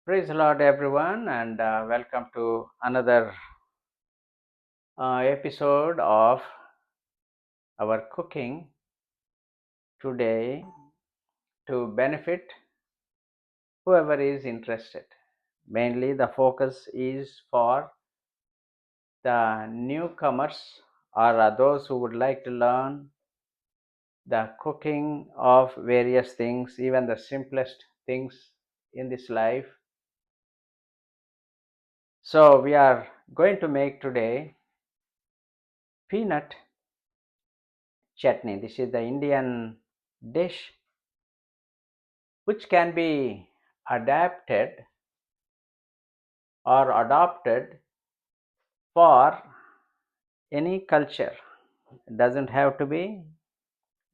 Praise the Lord, everyone, and welcome to another episode of our cooking today to benefit whoever is interested. Mainly, the focus is for the newcomers or those who would like to learn the cooking of various things, even the simplest things in this life. So, we are going to make today peanut chutney. This is the Indian dish which can be adapted or adopted for any culture. It doesn't have to be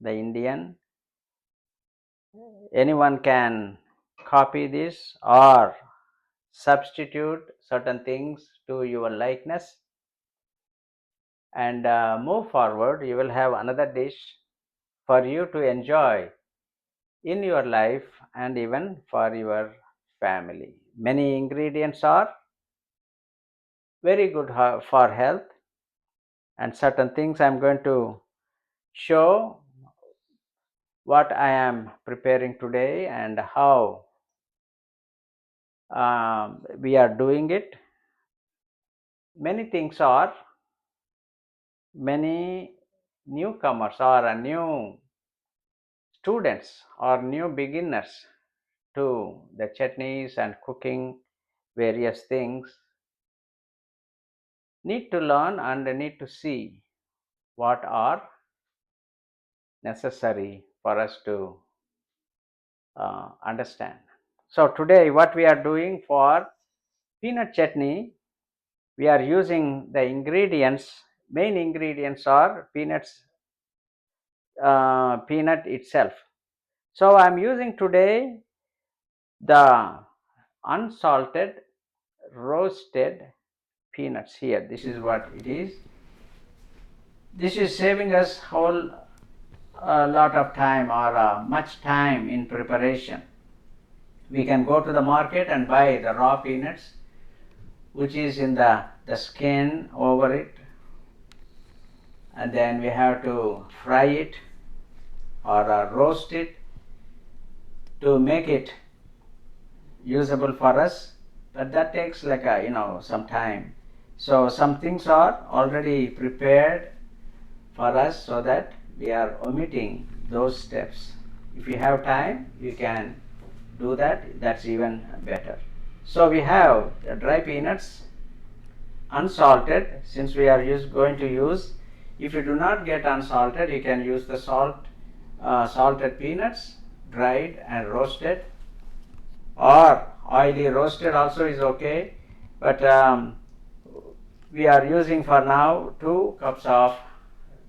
the Indian. Anyone can copy this or substitute certain things to your likeness and move forward. You will have another dish for you to enjoy in your life and even for your family. Many ingredients are very good for health, and certain things I'm going to show what I am preparing today and how we are doing it. Many newcomers or new students or new beginners to the chutneys and cooking various things need to learn and need to see what are necessary for us to understand. So today what we are doing for peanut chutney, we are using the main ingredients are peanut itself. So I am using today the unsalted roasted peanuts here. This is what it is. This is saving us whole a lot of time or much time in preparation. We can go to the market and buy the raw peanuts, which is in the skin over it, and then we have to fry it or roast it to make it usable for us, but that takes like some time. So some things are already prepared for us so that we are omitting those steps. If you have time, you can do that. That's even better. So we have the dry peanuts unsalted, since we are going to use. If you do not get unsalted, you can use the salted peanuts, dried and roasted, or oily roasted also is okay, but we are using for now 2 cups of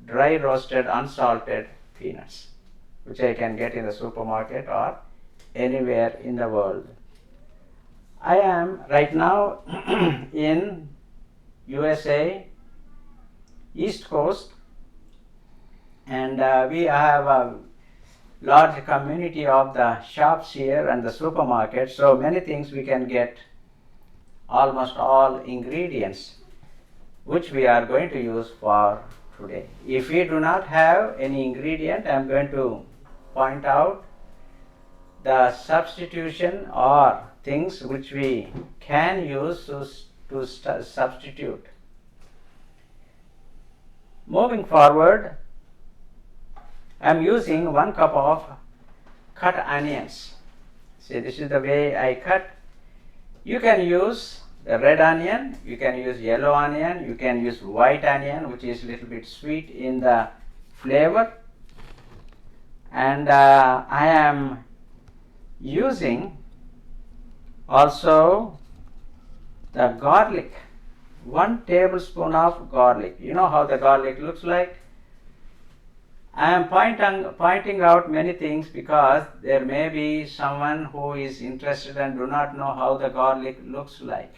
dry roasted unsalted peanuts, which I can get in the supermarket or anywhere in the world. I am right now in USA, East Coast, and we have a large community of the shops here and the supermarket, so many things we can get, almost all ingredients which we are going to use for today. If we do not have any ingredient, I am going to point out the substitution or things which we can use to substitute. Moving forward, I am using 1 cup of cut onions. See, this is the way I cut. You can use the red onion, you can use yellow onion, you can use white onion, which is a little bit sweet in the flavor. And I am using also the garlic, 1 tablespoon of garlic. You know how the garlic looks like. I am pointing out many things because there may be someone who is interested and do not know how the garlic looks like.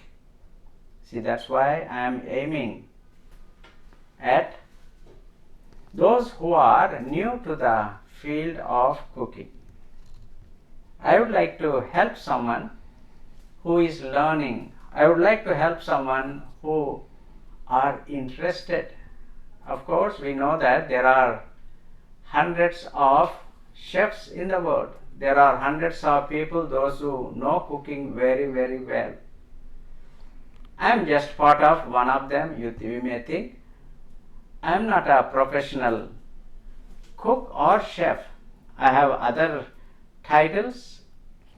See, that's why I am aiming at those who are new to the field of cooking. I would like to help someone who is learning. I would like to help someone who are interested. Of course, we know that there are hundreds of chefs in the world. There are hundreds of people, those who know cooking very, very well. I am just part of one of them. You may think I am not a professional cook or chef. I have other titles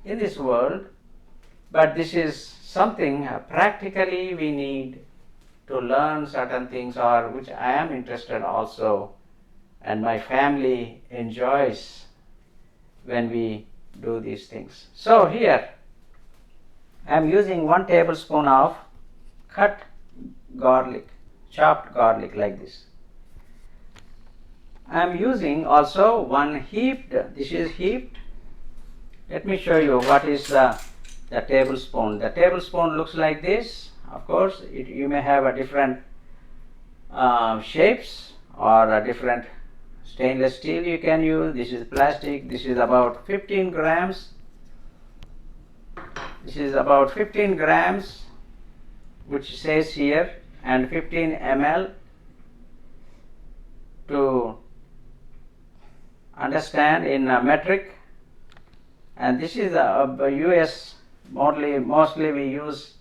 in this world, but this is something practically we need to learn certain things, or which I am interested also, and my family enjoys when we do these things. So here I am using 1 tablespoon of cut garlic, chopped garlic like this. I am using also 1 heaped, this is heaped. Let me show you what is the tablespoon. The tablespoon looks like this. Of course, you may have a different shapes, or a different stainless steel you can use. This is plastic. This is about 15 grams. This is about 15 grams, which says here, and 15 ml to understand in metric. And this is a US, mostly we use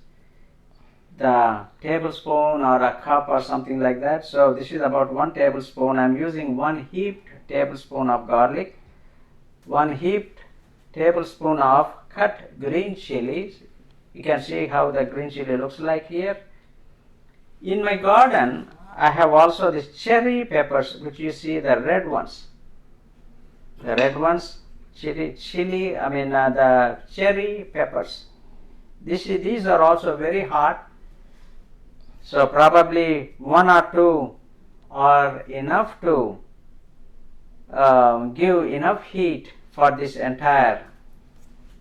the tablespoon or a cup or something like that. So this is about 1 tablespoon. I am using 1 heaped tablespoon of garlic, 1 heaped tablespoon of cut green chilies. You can see how the green chili looks like here. In my garden, I have also these cherry peppers, which you see, the red ones. The red ones, the cherry peppers. These are also very hot. So probably 1 or 2 are enough to give enough heat for this entire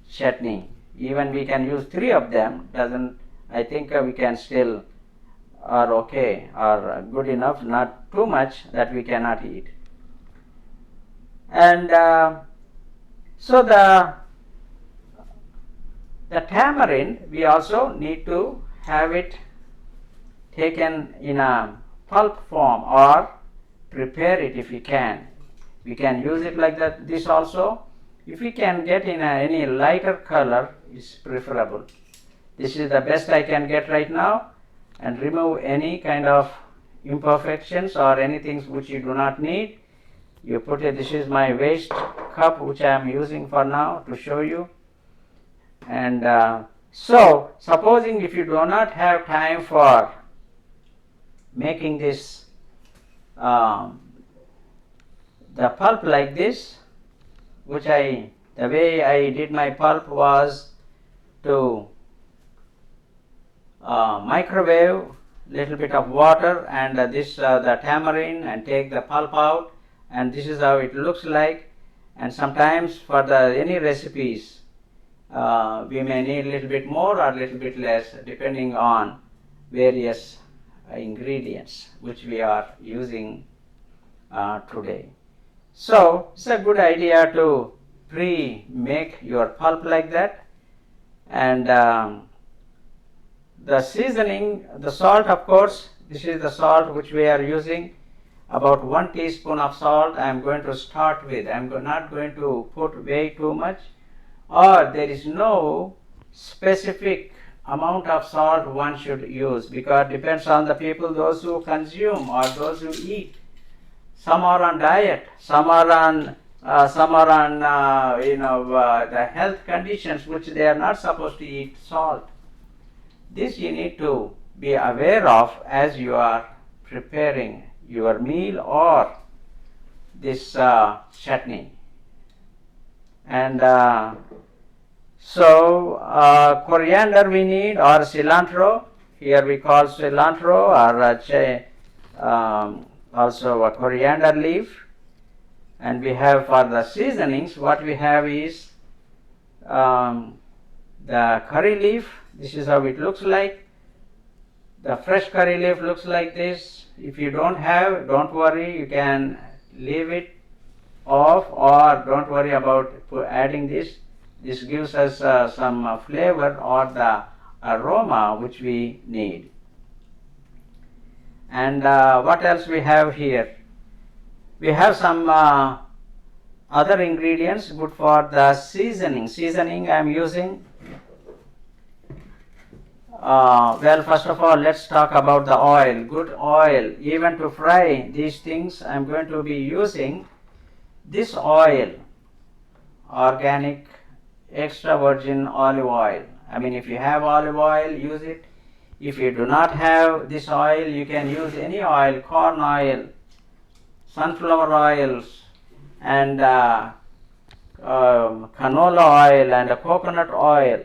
chutney. Even we can use 3 of them. I think we can still are okay, or good enough, not too much that we cannot eat. And so the tamarind, we also need to have it taken in a pulp form, or prepare it if we can. We can use it like that. This also, if we can get in any lighter color, is preferable. This is the best I can get right now, and remove any kind of imperfections or anything which you do not need. You put it. This is my waste cup which I am using for now to show you. And so supposing if you do not have time for making this the pulp like this, the way I did my pulp was to microwave little bit of water and the tamarind, and take the pulp out, and this is how it looks like. And sometimes for any recipes we may need a little bit more or a little bit less, depending on various ingredients which we are using today. So it's a good idea to pre-make your pulp like that. And the seasoning, the salt, of course, this is the salt which we are using, about 1 teaspoon of salt I am going to start with. I am not going to put way too much, or there is no specific amount of salt one should use, because it depends on the people, those who consume or those who eat. Some are on diet, some are on the health conditions which they are not supposed to eat salt. This you need to be aware of as you are preparing your meal or this chutney. And coriander we need, or cilantro. Here we call cilantro, or also a coriander leaf. And we have, for the seasonings, what we have is the curry leaf. This is how it looks like. The fresh curry leaf looks like this. If you don't have, don't worry, you can leave it off, or don't worry about adding this. This gives us some flavor or the aroma which we need. And what else we have here? We have some other ingredients good for the seasoning. Seasoning I am using. Well, first of all, let's talk about the oil. Good oil. Even to fry these things, I am going to be using this oil, organic extra virgin olive oil. I mean, if you have olive oil, use it. If you do not have this oil, you can use any oil, corn oil, sunflower oils, and canola oil, and coconut oil,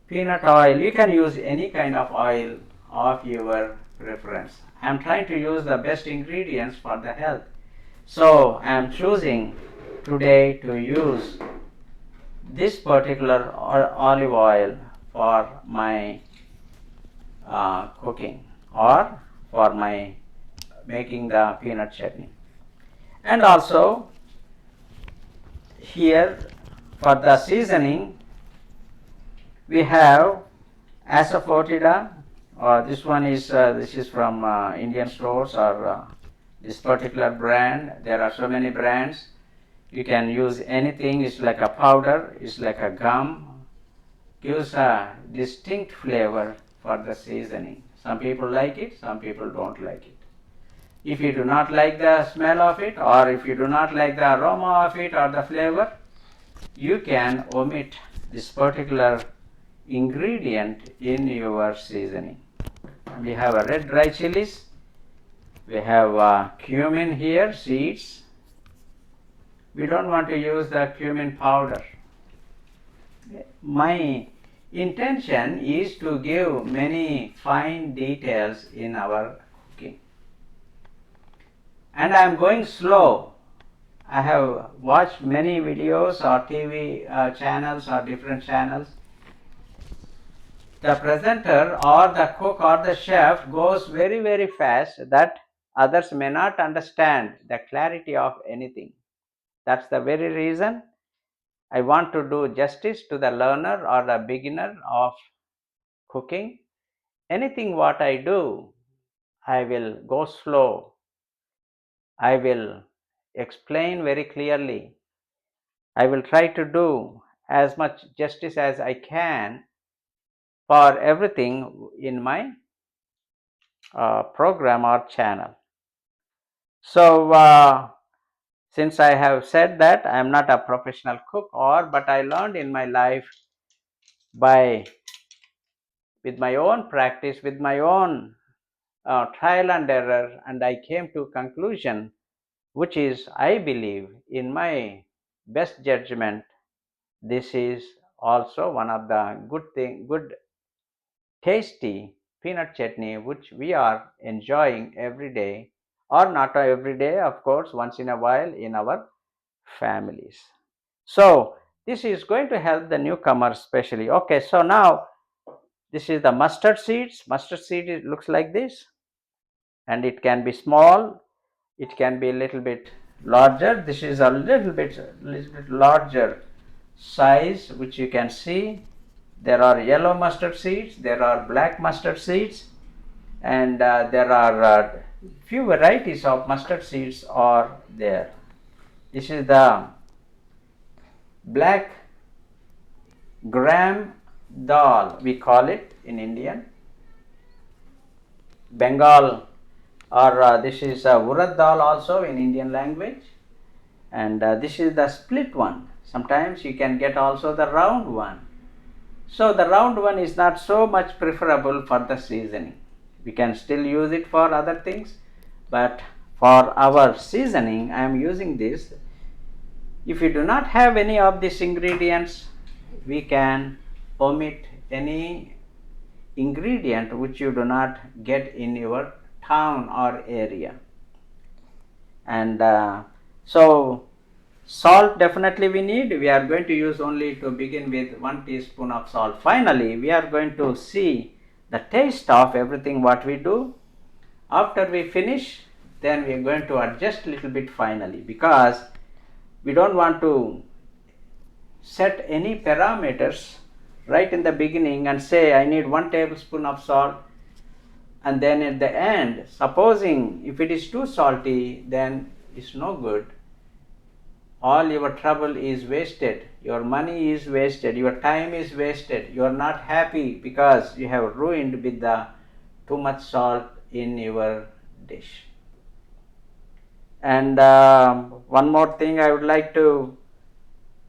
peanut oil. You can use any kind of oil of your preference. I am trying to use the best ingredients for the health. So I am choosing today to use this particular olive oil for my cooking or for my making the peanut chutney. And also here for the seasoning we have asafoetida. This one is this is from Indian stores or this particular brand. There are so many brands. You can use anything. It's like a powder, it's like a gum, gives a distinct flavor for the seasoning. Some people like it, some people don't like it. If you do not like the smell of it, or if you do not like the aroma of it or the flavor, you can omit this particular ingredient in your seasoning. We have a red dry chilies, we have cumin here, seeds. We don't want to use the cumin powder. My intention is to give many fine details in our cooking. And I am going slow. I have watched many videos or TV channels or different channels. The presenter or the cook or the chef goes very, very fast that others may not understand the clarity of anything. That's the very reason I want to do justice to the learner or the beginner of cooking. Anything what I do, I will go slow. I will explain very clearly. I will try to do as much justice as I can for everything in my program or channel. So since I have said that I am not a professional cook, but I learned in my life by with my own practice, with my own trial and error, and I came to conclusion, which is I believe in my best judgment. This is also one of the good tasty peanut chutney which we are enjoying every day, or not every day, of course, once in a while in our families. So this is going to help the newcomers especially. Okay, so now this is the mustard seeds. Mustard seed looks like this, and it can be small, it can be a little bit larger. This is a little bit larger size, which you can see. There are yellow mustard seeds, there are black mustard seeds, and there are few varieties of mustard seeds are there. This is the black gram dal, we call it in Indian. Bengal, or this is urad dal also in Indian language, and this is the split one. Sometimes you can get also the round one. So the round one is not so much preferable for the seasoning. We can still use it for other things, but for our seasoning I am using this. If you do not have any of these ingredients, we can omit any ingredient which you do not get in your town or area. And so salt definitely we need. We are going to use only to begin with 1 teaspoon of salt. Finally, we are going to see the taste of everything what we do. After we finish, then we are going to adjust a little bit finally, because we don't want to set any parameters right in the beginning and say I need 1 tablespoon of salt, and then at the end, supposing if it is too salty, then it's no good. All your trouble is wasted, your money is wasted, your time is wasted. You are not happy because you have ruined with the too much salt in your dish. And one more thing I would like to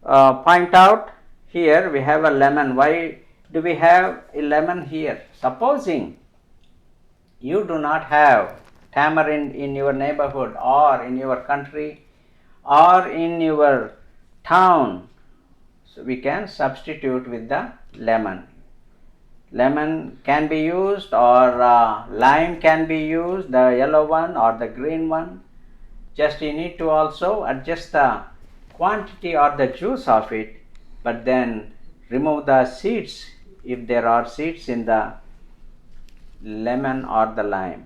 point out, here we have a lemon. Why do we have a lemon here? Supposing you do not have tamarind in your neighborhood or in your country or in your town, so we can substitute with the lemon. Lemon can be used, or lime can be used, the yellow one or the green one. Just you need to also adjust the quantity or the juice of it, but then remove the seeds if there are seeds in the lemon or the lime.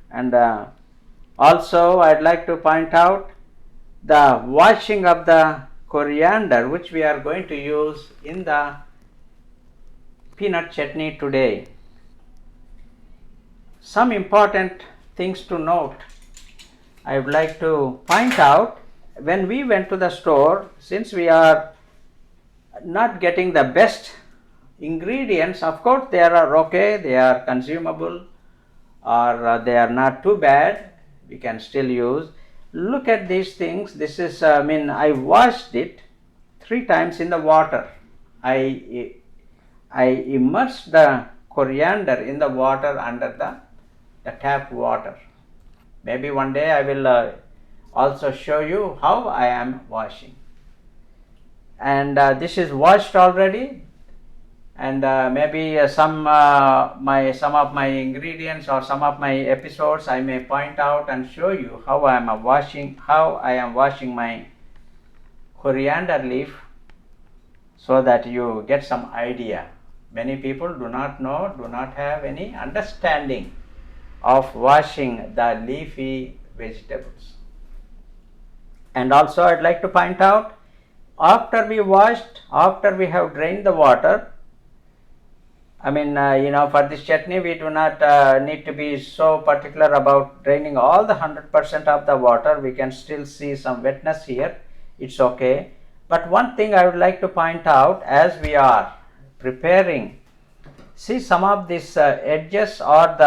And also I'd like to point out the washing of the coriander, which we are going to use in the peanut chutney today. Some important things to note I would like to point out. When we went to the store, since we are not getting the best ingredients, of course they are okay, they are consumable, or they are not too bad, we can still use. Look at these things. This is I washed it 3 times in the water. I immersed the coriander in the water under the tap water. Maybe one day I will also show you how I am washing. And this is washed already, and maybe some of my ingredients or some of my episodes I may point out and show you how I am washing my coriander leaf, so that you get some idea. Many people do not know, do not have any understanding of washing the leafy vegetables. And also I'd like to point out, after we have drained the water, for this chutney we do not need to be so particular about draining all the 100% of the water. We can still see some wetness here, it's okay. But one thing I would like to point out, as we are preparing, see some of these edges or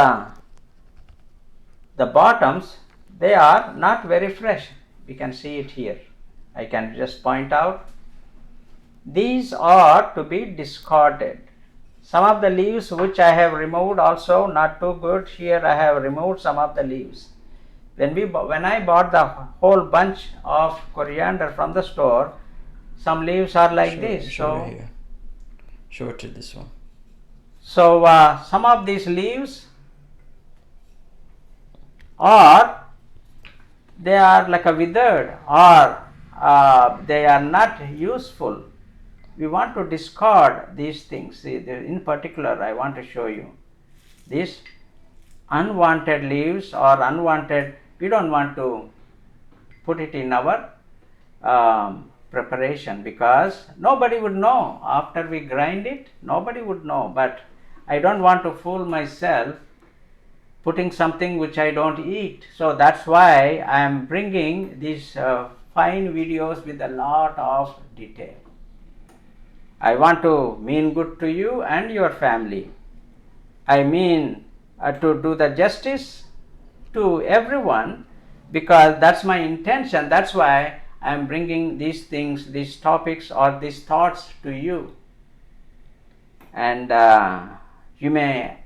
the bottoms, they are not very fresh. We can see it here. I can just point out, these are to be discarded. Some of the leaves which I have removed also not too good. Here I have removed some of the leaves. When I bought the whole bunch of coriander from the store, some leaves are like this. Show it here. Show it to this one. So some of these leaves they are like a withered, or they are not useful. We want to discard these things. See, in particular I want to show you these unwanted leaves or unwanted. We don't want to put it in our preparation, because nobody would know. After we grind it, nobody would know. But I don't want to fool myself putting something which I don't eat. So that's why I am bringing these fine videos with a lot of detail. I want to mean good to you and your family. I mean to do the justice to everyone, because that's my intention. That's why I am bringing these things, these topics or these thoughts to you. And you may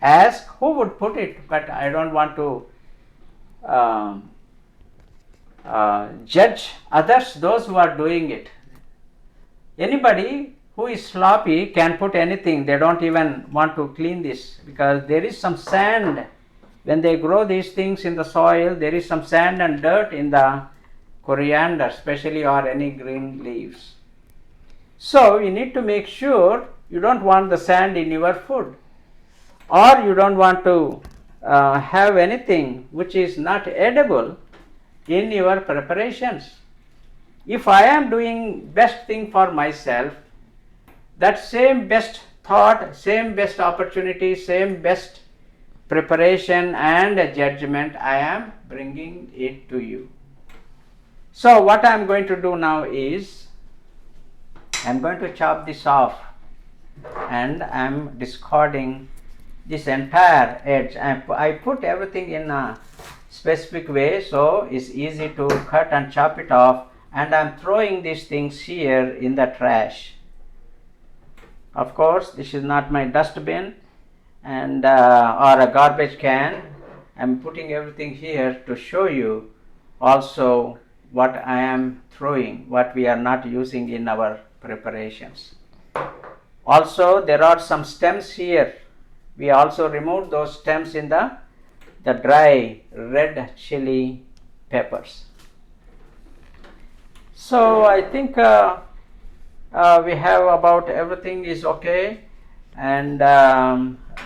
ask who would put it, but I don't want to judge others, those who are doing it. Anybody who is sloppy can put anything. They don't even want to clean this, because there is some sand. When they grow these things in the soil, there is some sand and dirt in the coriander especially, or any green leaves. So you need to make sure you don't want the sand in your food, or you don't want to have anything which is not edible in your preparations. If I am doing best thing for myself, that same best thought, same best opportunity, same best preparation and judgment, I am bringing it to you. So what I am going to do now is, I am going to chop this off and I am discarding this entire edge. I put everything in a specific way so it's easy to cut and chop it off, and I am throwing these things here in the trash. Of course, this is not my dustbin and or a garbage can. I am putting everything here to show you also what I am throwing, what we are not using in our preparations. Also, there are some stems here. We also removed those stems in the dry red chili peppers. So I think we have about everything is okay, and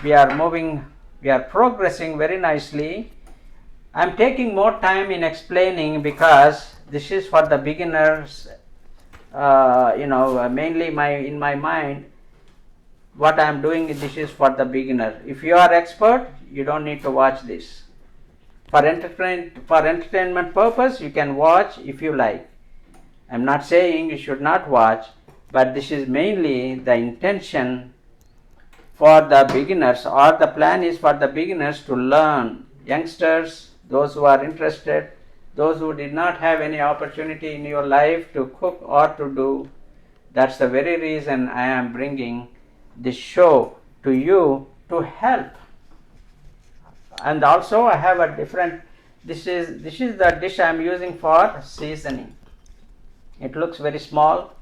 we are moving, we are progressing very nicely. I am taking more time in explaining because this is for the beginners. Mainly in my mind, what I am doing, this is for the beginner. If you are expert, you don't need to watch this. For entertainment purpose, you can watch if you like. I am not saying you should not watch, but this is mainly the intention for the beginners, or the plan is for the beginners to learn. Youngsters, those who are interested, those who did not have any opportunity in your life to cook or to do, that's the very reason I am bringing this show to you to help. And also I have a different, this is the dish I am using for seasoning. It looks very small,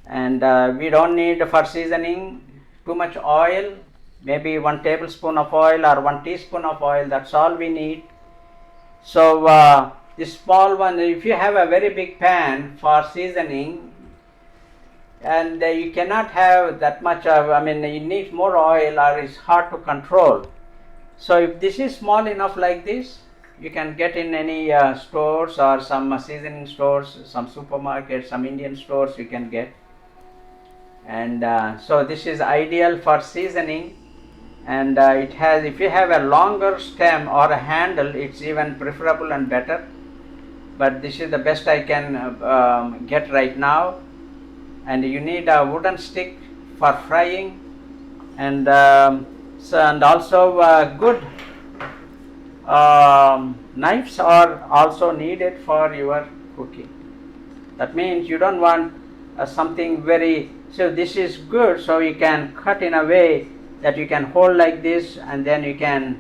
and we don't need for seasoning too much oil. Maybe 1 tablespoon of oil or 1 teaspoon of oil, that's all we need. So this small one, if you have a very big pan for seasoning, and you cannot have that much of, you need more oil or it's hard to control. So if this is small enough like this, you can get in any stores or some seasoning stores, some supermarkets, some Indian stores you can get. And so this is ideal for seasoning, and it has, if you have a longer stem or a handle, it's even preferable and better, but this is the best I can get right now. And you need a wooden stick for frying, and also good knives are also needed for your cooking. That means you don't want something very, so this is good, so you can cut in a way that you can hold like this, and then you can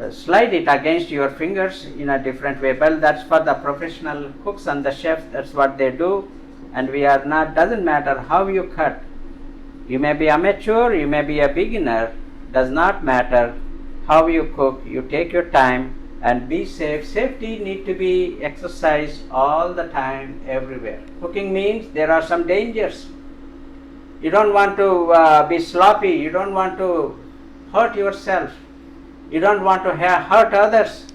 slide it against your fingers in a different way. Well, that's for the professional cooks and the chefs, that's what they do, and we are not, doesn't matter how you cut. You may be amateur, you may be a beginner, does not matter how you cook. You take your time and be safe. Safety need to be exercised all the time, everywhere. Cooking means there are some dangers. You don't want to be sloppy, you don't want to hurt yourself, you don't want to hurt others.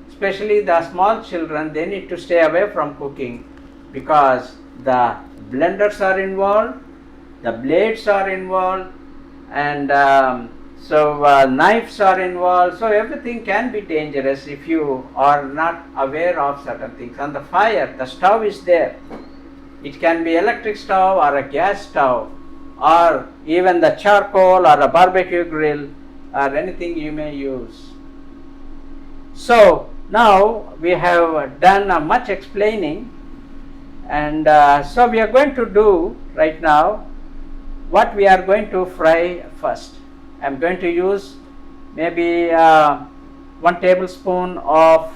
Especially the small children, they need to stay away from cooking because the blenders are involved, the blades are involved, and knives are involved. So everything can be dangerous if you are not aware of certain things. On the fire, the stove is there. It can be electric stove or a gas stove, or even the charcoal or a barbecue grill, or anything you may use. So now we have done much explaining, and so we are going to do right now what we are going to fry first. I am going to use maybe 1 tablespoon of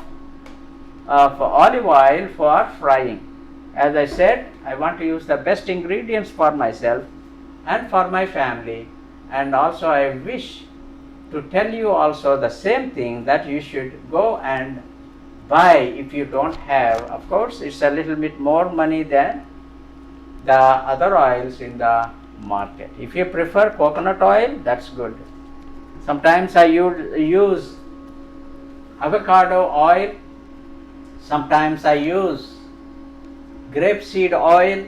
olive oil for frying. As I said, I want to use the best ingredients for myself and for my family, and also I wish to tell you also the same thing, that you should go and buy if you don't have. Of course, it's a little bit more money than the other oils in the market. If you prefer coconut oil, that's good. Sometimes I use avocado oil, Sometimes I use grapeseed oil,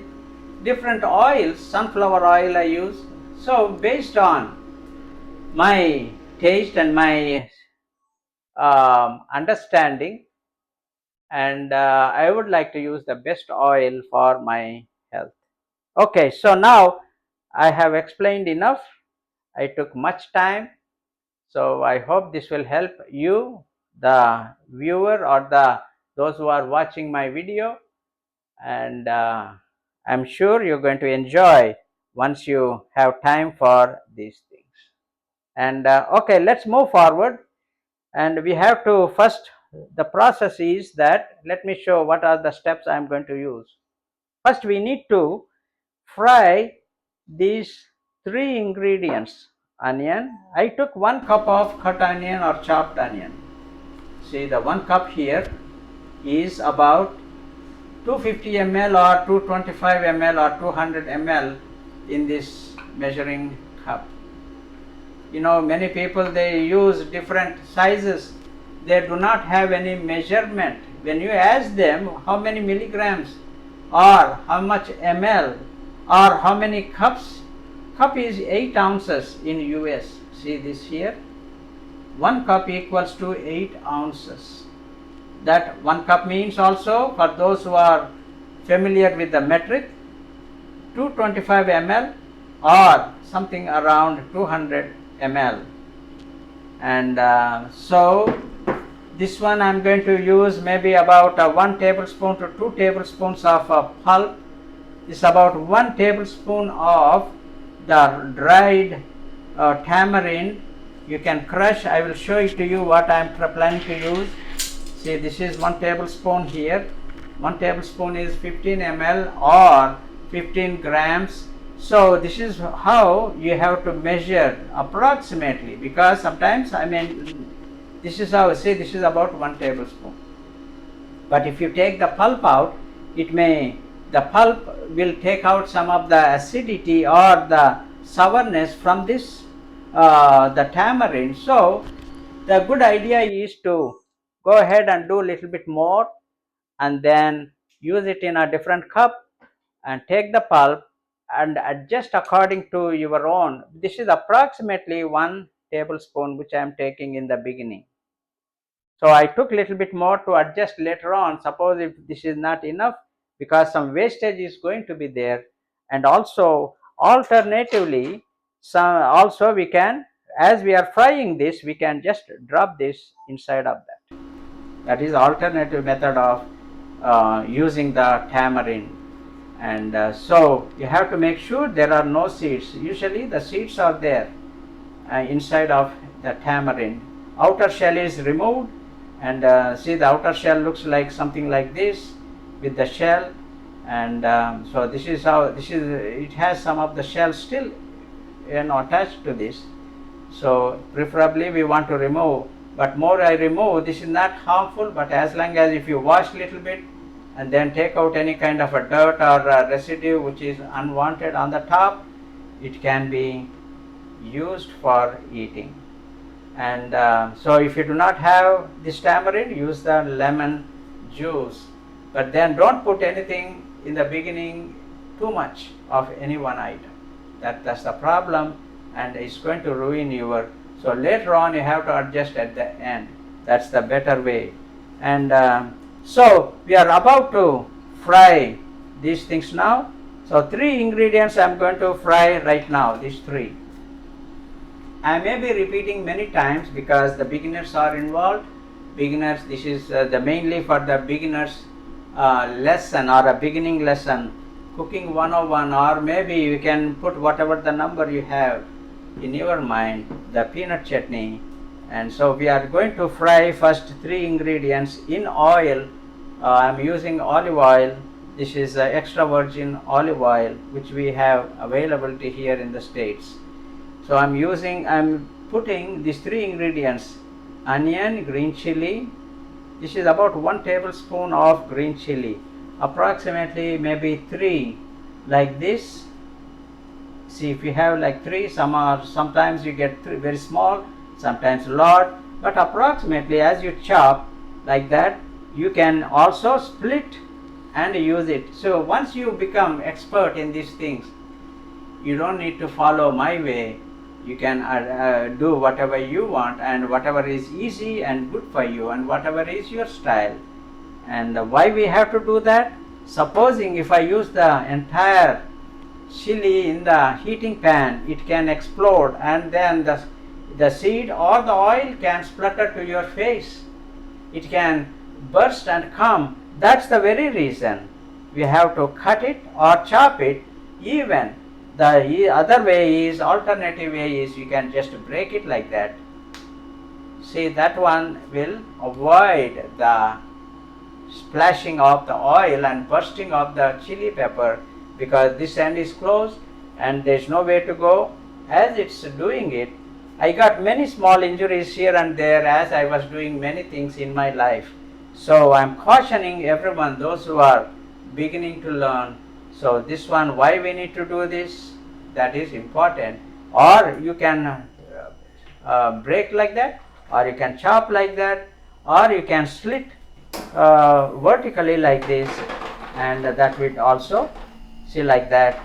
different oils, sunflower oil I use. So based on my taste and my understanding, and I would like to use the best oil for my health. Okay, so now I have explained enough. I took much time, so I hope this will help you, the viewer, or those who are watching my video, and I'm sure you're going to enjoy once you have time for these things. And okay, let's move forward. And we have to first, the process is that, let me show what are the steps I'm going to use. First, we need to fry these three ingredients. Onion, I took 1 cup of cut onion or chopped onion. See, the 1 cup here is about 250 ml or 225 ml or 200 ml in this measuring cup. You know, many people, they use different sizes. They do not have any measurement. When you ask them how many milligrams or how much ml or how many cups, cup is 8 ounces in US. See this here, 1 cup equals to 8 ounces. That 1 cup means, also for those who are familiar with the metric, 225 ml or something around 200 ml. And so this one I'm going to use maybe about 1 tablespoon to 2 tablespoons of pulp. This is about 1 tablespoon of the dried tamarind. You can crush. I will show it to you what I'm planning to use. See, this is 1 tablespoon here. 1 tablespoon is 15 ml or 15 grams. So this is how you have to measure approximately, because sometimes, I mean, this is how, see, this is about 1 tablespoon. But if you take the pulp out, the pulp will take out some of the acidity or the sourness from this, the tamarind. So the good idea is to go ahead and do a little bit more and then use it in a different cup and take the pulp and adjust according to your own. This is approximately 1 tablespoon which I am taking in the beginning. So I took a little bit more to adjust later on, suppose if this is not enough, because some wastage is going to be there. And also alternatively, also we can, as we are frying this, we can just drop this inside of that. That is alternative method of using the tamarind. And so you have to make sure there are no seeds. Usually the seeds are there inside of the tamarind. Outer shell is removed, and see, the outer shell looks like something like this with the shell. And so this is how, it has some of the shell still attached to this. So preferably we want to remove, but more I remove, this is not harmful, but as long as if you wash little bit and then take out any kind of a dirt or a residue which is unwanted on the top, it can be used for eating. And so if you do not have this tamarind, use the lemon juice, but then don't put anything in the beginning, too much of any one item. That's the problem, and it's going to ruin your, so later on you have to adjust at the end. That's the better way. And so we are about to fry these things now. So 3 ingredients I'm going to fry right now, these 3. I may be repeating many times because the beginners are involved. Beginners, this is the mainly for the beginners lesson or a beginning lesson, cooking 101, or maybe you can put whatever the number you have in your mind, the peanut chutney. And so we are going to fry first 3 ingredients in oil. I'm using olive oil. This is extra virgin olive oil which we have availability here in the States. So I'm putting these 3 ingredients: onion, green chili. This is about 1 tablespoon of green chili, approximately maybe 3 like this. See, if you have like 3, sometimes you get 3 very small, sometimes a lot, but approximately as you chop like that, you can also split and use it. So once you become expert in these things, you don't need to follow my way. You can do whatever you want, and whatever is easy and good for you, and whatever is your style. And why we have to do that? Supposing if I use the entire chili in the heating pan, it can explode, and then the seed or the oil can splutter to your face. It can burst and come. That's the very reason we have to cut it or chop it. Even the other way is, alternative way is, you can just break it like that. See, that one will avoid the splashing of the oil and bursting of the chili pepper, because this end is closed and there's no way to go. As it's doing it, I got many small injuries here and there as I was doing many things in my life. So I'm cautioning everyone, those who are beginning to learn. So this one, why we need to do this, that is important. Or you can break like that, or you can chop like that, or you can slit vertically like this, and that will also see like that,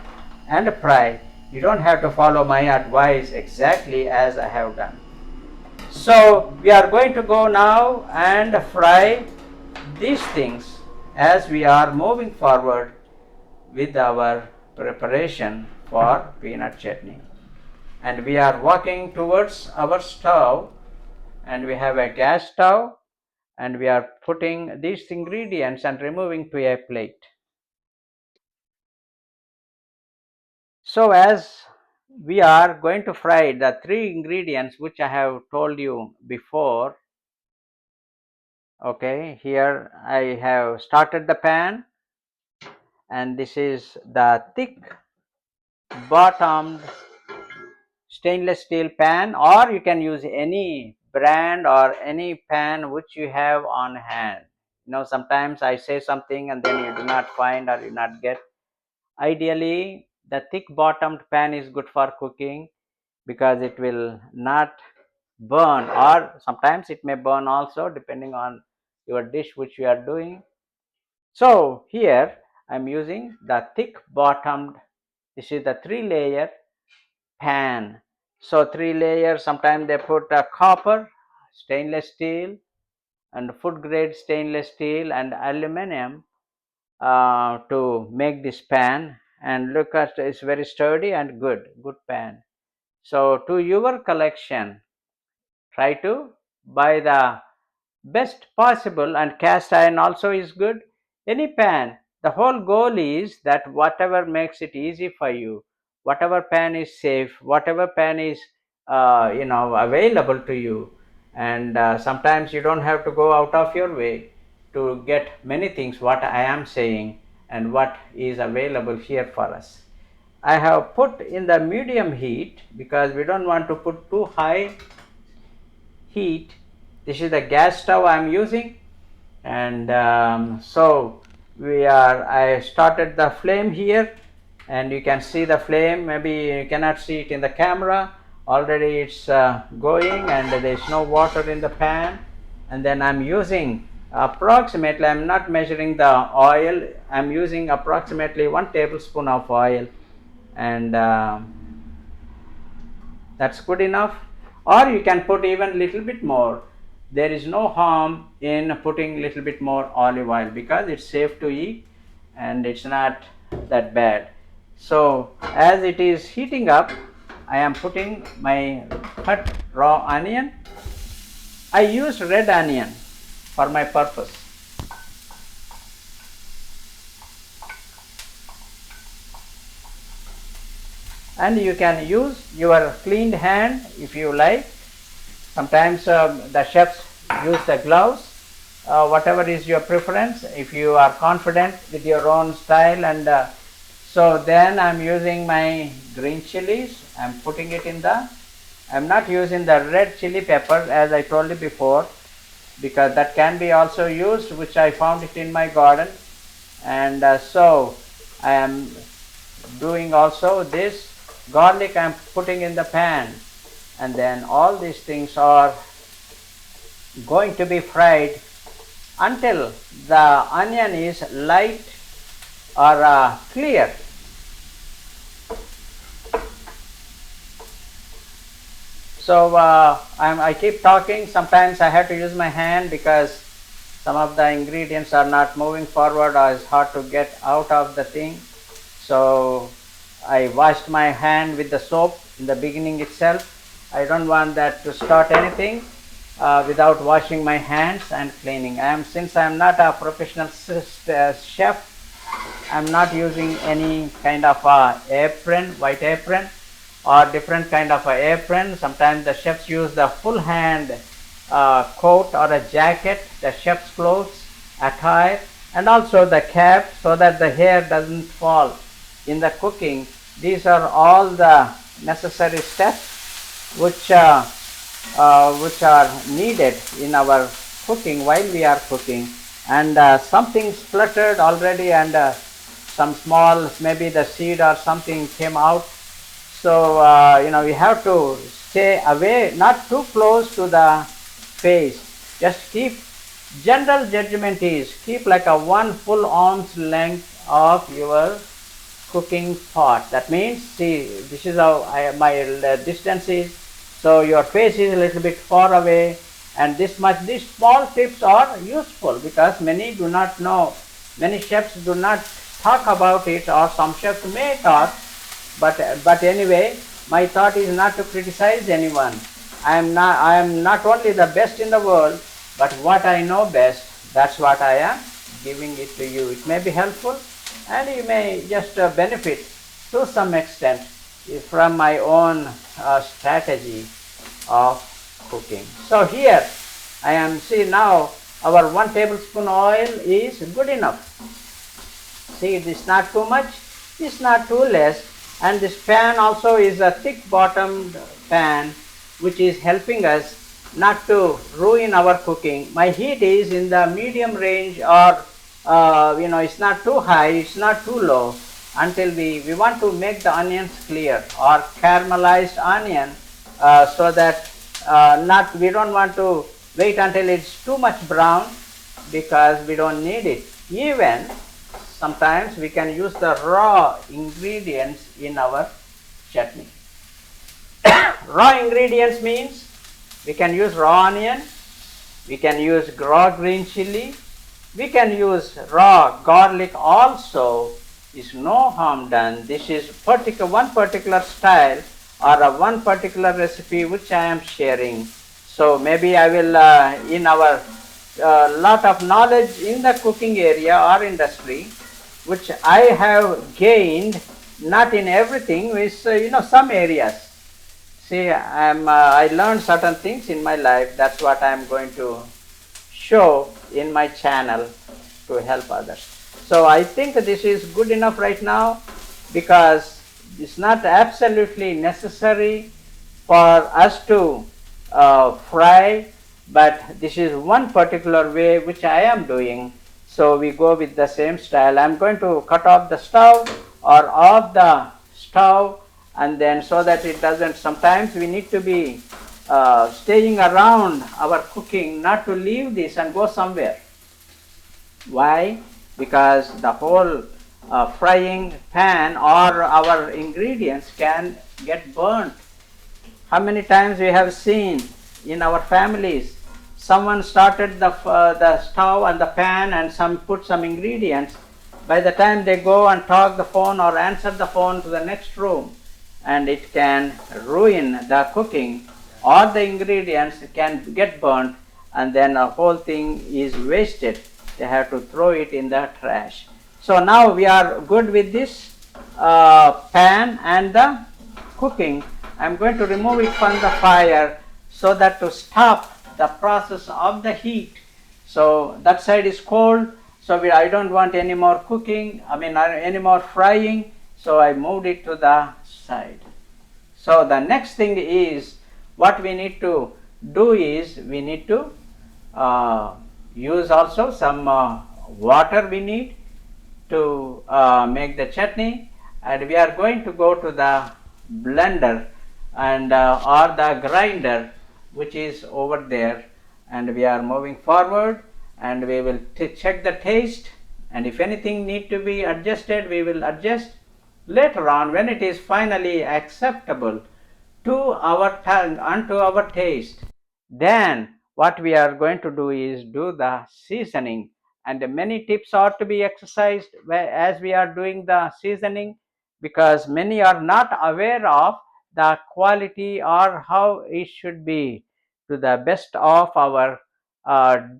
and fry. You don't have to follow my advice exactly as I have done. So we are going to go now and fry these things as we are moving forward with our preparation for peanut chutney. And we are walking towards our stove, and we have a gas stove, and we are putting these ingredients and removing to a plate. So as we are going to fry the three ingredients which I have told you before, okay, here I have started the pan, and this is the thick bottomed stainless steel pan, or you can use any brand or any pan which you have on hand. Sometimes I say something and then you do not find or you not get. Ideally, the thick bottomed pan is good for cooking, because it will not burn, or sometimes it may burn also depending on your dish which you are doing. So here I am using the thick bottomed, this is the 3-layer pan. So 3 layers, sometimes they put a copper, stainless steel, and food grade stainless steel and aluminum to make this pan. And look at, it's very sturdy and good pan. So to your collection, try to buy the best possible, and cast iron also is good. Any pan, the whole goal is that whatever makes it easy for you, whatever pan is safe, whatever pan is available to you. And sometimes you don't have to go out of your way to get many things what I am saying and what is available here for us. I have put in the medium heat because we don't want to put too high heat. This is the gas stove I am using, and so I started the flame here, and you can see the flame. Maybe you cannot see it in the camera. Already it's going, and there is no water in the pan. And then I'm using approximately, I'm not measuring the oil, I'm using approximately 1 tablespoon of oil, and that's good enough. Or you can put even little bit more. There is no harm in putting little bit more olive oil, because it's safe to eat and it's not that bad. So as it is heating up, I am putting my cut raw onion. I used red onion for my purpose. And you can use your cleaned hand if you like. Sometimes the chefs use the gloves, whatever is your preference, if you are confident with your own style. And so then I'm using my green chilies. I'm putting it in I'm not using the red chili pepper as I told you before, because that can be also used, which I found it in my garden. And so I am doing also this garlic I am putting in the pan, and then all these things are going to be fried until the onion is light or clear. So I keep talking. Sometimes I have to use my hand because some of the ingredients are not moving forward or it's hard to get out of the thing. So I washed my hand with the soap in the beginning itself. I don't want that to start anything without washing my hands and cleaning. Since I am not a professional chef, I am not using any kind of apron, white apron, or different kind of apron. Sometimes the chefs use the full hand coat or a jacket, the chef's clothes, attire, and also the cap so that the hair doesn't fall in the cooking. These are all the necessary steps which are needed in our cooking while we are cooking. And something spluttered already, and some small, maybe the seed or something came out. So we have to stay away, not too close to the face. Just keep, general judgment is keep like a 1 full arm's length of your cooking pot. That means, see, this is how my distance is. So your face is a little bit far away, and this much. These small tips are useful because many do not know. Many chefs do not talk about it, or some chefs may talk. But anyway, my thought is not to criticize anyone. I am not only the best in the world, but what I know best, that's what I am giving it to you. It may be helpful, and you may just benefit to some extent from my own strategy of cooking. So here I am, see, now our 1 tablespoon oil is good enough. See, it is not too much, it's not too less. And this pan also is a thick bottomed pan, which is helping us not to ruin our cooking. My heat is in the medium range, or it's not too high, it's not too low, until we want to make the onions clear or caramelized onion, so that we don't want to wait until it's too much brown, because we don't need it. Even sometimes we can use the raw ingredients in our chutney. Raw ingredients means we can use raw onion, we can use raw green chili, we can use raw garlic also. Is no harm done. This is one particular style or one particular recipe which I am sharing. So maybe I will in our lot of knowledge in the cooking area or industry, which I have gained, not in everything, with some areas. See, I learned certain things in my life. That's what I am going to show in my channel to help others. So I think this is good enough right now, because it's not absolutely necessary for us to fry, but this is one particular way which I am doing. So we go with the same style. I am going to cut off the stove or off the stove, and then so that it doesn't, sometimes we need to be staying around our cooking, not to leave this and go somewhere. Why? Because the whole frying pan or our ingredients can get burnt. How many times we have seen in our families, someone started the stove and the pan and put some ingredients. By the time they go and talk the phone or answer the phone to the next room, and it can ruin the cooking, or the ingredients can get burnt, and then the whole thing is wasted. They have to throw it in the trash. So now we are good with this pan and the cooking. I am going to remove it from the fire so that to stop the process of the heat. So that side is cold, so I don't want any more cooking, any more frying, so I moved it to the side. So the next thing is, what we need to do is, we need to use also some water we need to make the chutney, and we are going to go to the blender and or the grinder which is over there, and we are moving forward, and we will check the taste, and if anything need to be adjusted, we will adjust later on when it is finally acceptable to our tongue and to our taste. Then what we are going to do is do the seasoning, and many tips are to be exercised as we are doing the seasoning, because many are not aware of the quality or how it should be to the best of our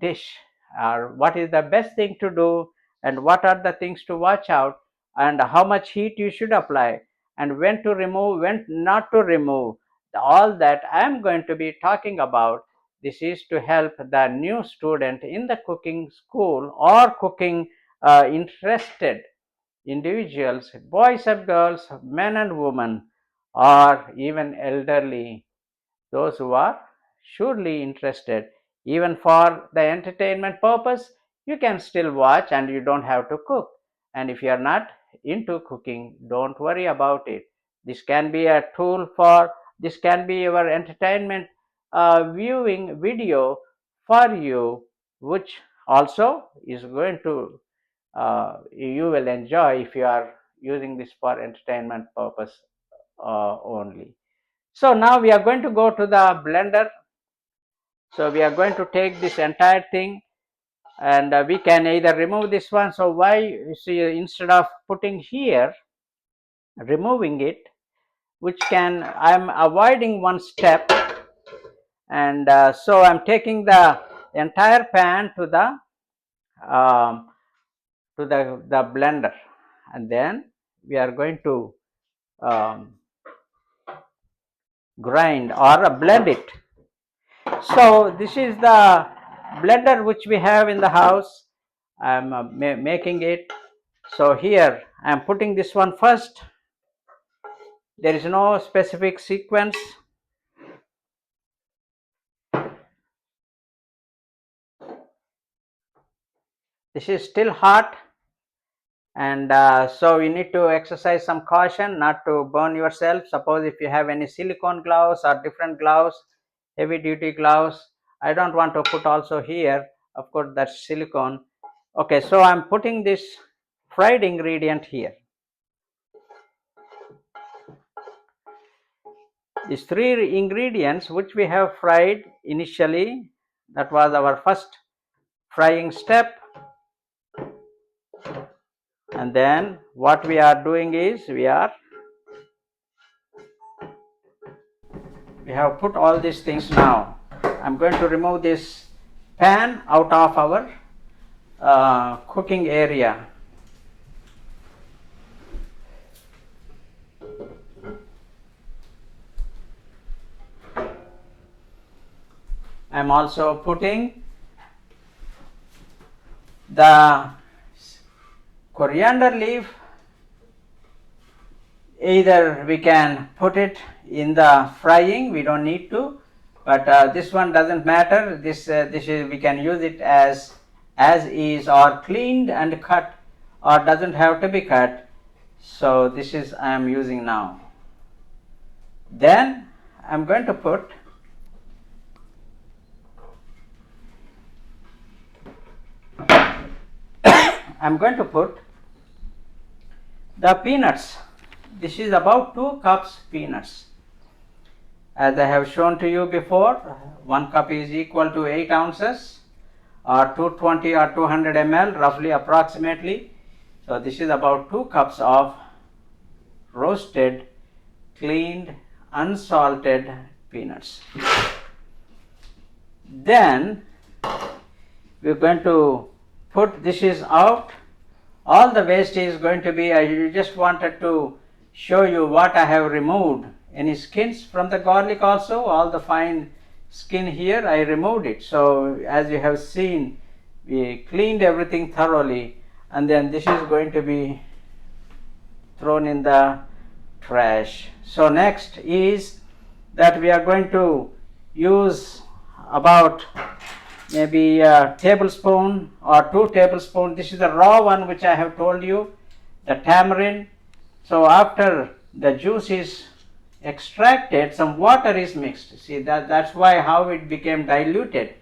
dish, or what is the best thing to do, and what are the things to watch out, and how much heat you should apply, and when to remove, when not to remove. All that I am going to be talking about. This is to help the new student in the cooking school or cooking interested individuals, boys and girls, men and women, or even elderly, those who are surely interested. Even for the entertainment purpose, you can still watch and you don't have to cook. And if you are not into cooking, don't worry about it. This can be a tool for, this can be your entertainment viewing video for you, which also is going to you will enjoy if you are using this for entertainment purpose only. So now we are going to go to the blender. So we are going to take this entire thing, and we can either remove this one. So why, you see, instead of putting here, removing it, which can, I'm avoiding one step, and so I'm taking the entire pan to um, the blender, and then we are going to um, grind or blend it. So this is the blender which we have in the house. I'm making it. So here I'm putting this one first. There is no specific sequence. This is still hot, and so you need to exercise some caution not to burn yourself. Suppose if you have any silicone gloves or different gloves, heavy duty gloves, I don't want to put also here, of course that's silicone. Okay, so I'm putting this fried ingredient here. These three ingredients which we have fried initially, that was our first frying step. And then what we are doing is we have put all these things now. I'm going to remove this pan out of our cooking area. I'm also putting the coriander leaf. Either we can put it in the frying, we don't need to, but this one doesn't matter. This is, we can use it as is, or cleaned and cut, or doesn't have to be cut. So this is I am using now. Then I'm going to put the peanuts. This is about 2 cups peanuts. As I have shown to you before, 1 cup is equal to 8 ounces, or 220 or 200 ml roughly approximately. So this is about 2 cups of roasted, cleaned, unsalted peanuts. Then we're going to put, this is out, all the waste is going to be, I just wanted to show you what I have removed. Any skins from the garlic also, all the fine skin here, I removed it. So as you have seen, we cleaned everything thoroughly, and then this is going to be thrown in the trash. So next is that we are going to use about maybe a tablespoon or 2 tablespoons. This is the raw one which I have told you, the tamarind. So after the juice is extracted, some water is mixed. See, that's why how it became diluted.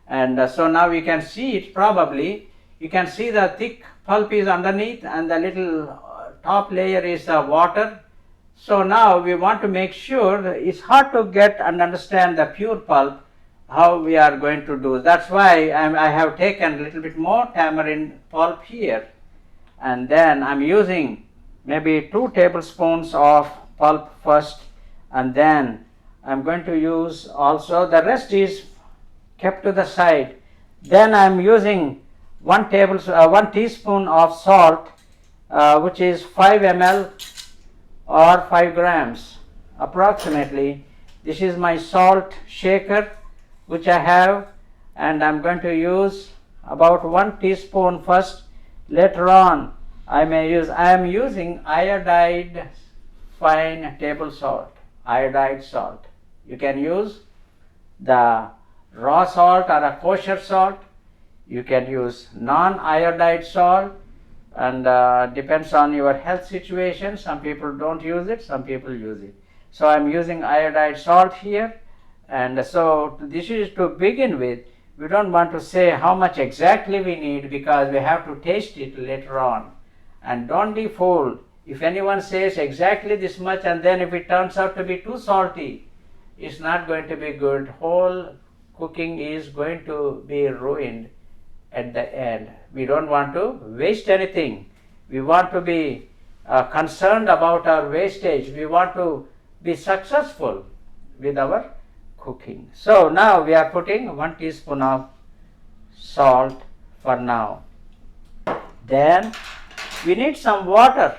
And so now you can see it probably. You can see the thick pulp is underneath and the little top layer is water. So now we want to make sure, it's hard to get and understand the pure pulp, how we are going to do. That's why I have taken a little bit more tamarind pulp here, and then I'm using maybe 2 tablespoons of pulp first, and then I'm going to use also, the rest is kept to the side. Then I'm using 1 teaspoon of salt, which is 5 ml or 5 grams approximately. This is my salt shaker which I have, and I'm going to use about 1 teaspoon first. Later on I am using iodide fine table salt, iodide salt. You can use the raw salt or a kosher salt. You can use non-iodide salt, and depends on your health situation. Some people don't use it, some people use it. So I'm using iodide salt here, and so this is to begin with. We don't want to say how much exactly we need, because we have to taste it later on. And don't be fooled if anyone says exactly this much, and then if it turns out to be too salty, it's not going to be good. Whole cooking is going to be ruined at the end. We don't want to waste anything. We want to be concerned about our wastage. We want to be successful with our cooking. So now we are putting 1 teaspoon of salt for now. Then we need some water,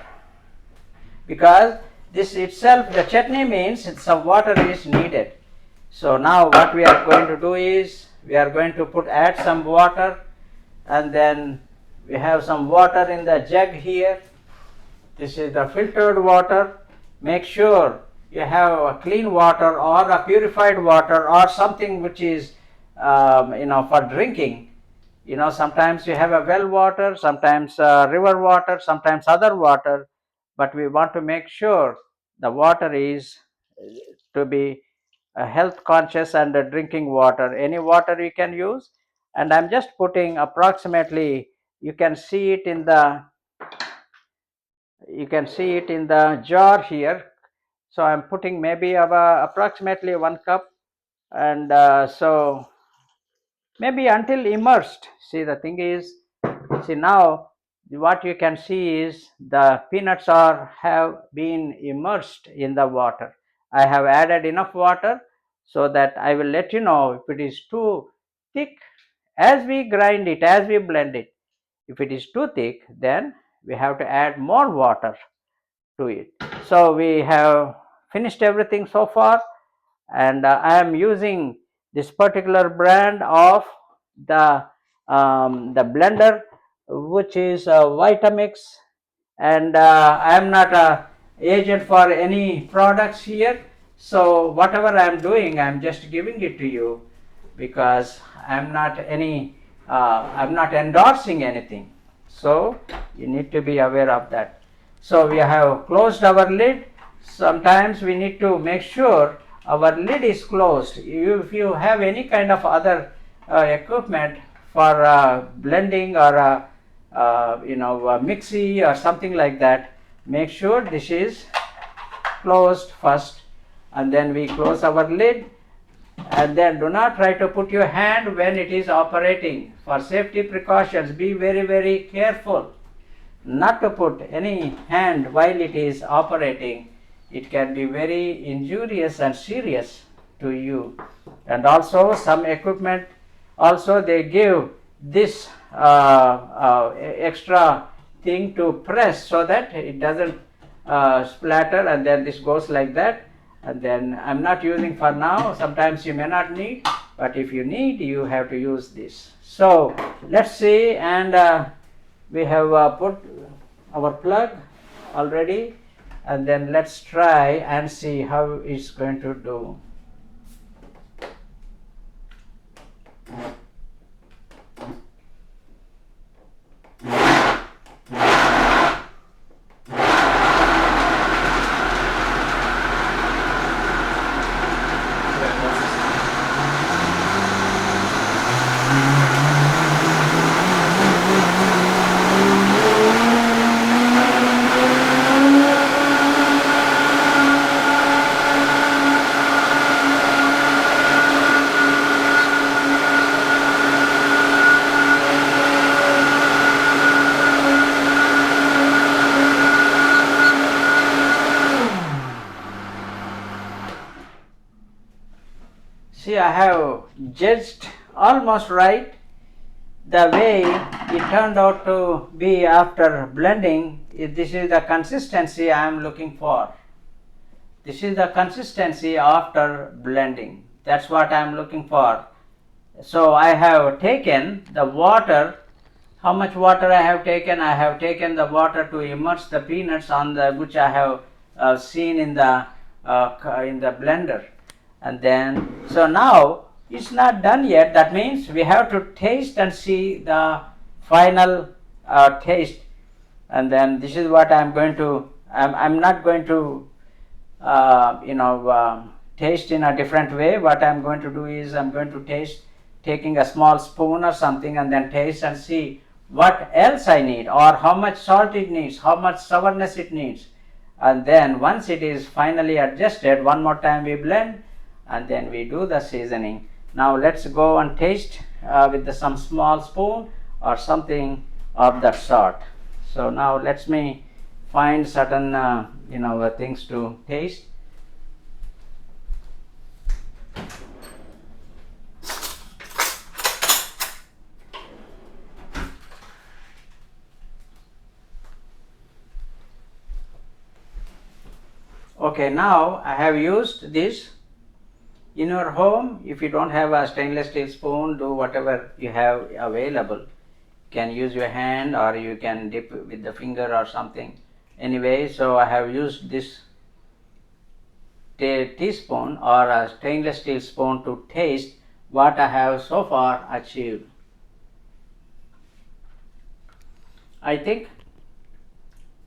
because this itself, the chutney means some water is needed. So now what we are going to do is, we are going to add some water, and then we have some water in the jug here. This is the filtered water. Make sure you have a clean water or a purified water or something which is for drinking. Sometimes you have a well water, sometimes river water, sometimes other water, but we want to make sure the water is to be health conscious and drinking water. Any water you can use, and I'm just putting approximately, you can see it in the jar here. So I'm putting maybe approximately 1 cup, and so maybe until immersed. See, the thing is, now what you can see is the peanuts have been immersed in the water. I have added enough water, so that I will let you know if it is too thick. As we grind it, as we blend it, if it is too thick, then we have to add more water to it. So we have finished everything so far, and I am using this particular brand of the blender, which is Vitamix, and I am not a agent for any products here. So whatever I am doing, I am just giving it to you, because I'm not endorsing anything. So you need to be aware of that. So we have closed our lid. Sometimes we need to make sure our lid is closed. If you have any kind of other equipment for blending or a mixie or something like that, make sure this is closed first, and then we close our lid. And then do not try to put your hand when it is operating. For safety precautions, be very, very careful not to put any hand while it is operating. It can be very injurious and serious to you. And also some equipment, also they give this extra thing to press, so that it doesn't splatter, and then this goes like that. And then I'm not using for now. Sometimes you may not need, but if you need, you have to use this. So let's see, and we have put our plug already, and then let's try and see how it's going to do. See, I have judged almost right the way it turned out to be after blending. This is the consistency I am looking for. This is the consistency after blending. That's what I am looking for. So I have taken the water. How much water I have taken? I have taken the water to immerse the peanuts on the which I have seen in the blender, and then so now it's not done yet. That means we have to taste and see the final taste, and then this is what I'm going to. I'm not going to taste in a different way. What I'm going to do is I'm going to taste taking a small spoon or something, and then taste and see what else I need, or how much salt it needs, how much sourness it needs. And then once it is finally adjusted, one more time we blend, and then we do the seasoning. Now let's go and taste with some small spoon or something of that sort. So now let me find certain things to taste. Okay, now I have used this. In your home, if you don't have a stainless steel spoon, do whatever you have available. You can use your hand, or you can dip with the finger or something. Anyway, so I have used this teaspoon or a stainless steel spoon to taste what I have so far achieved. I think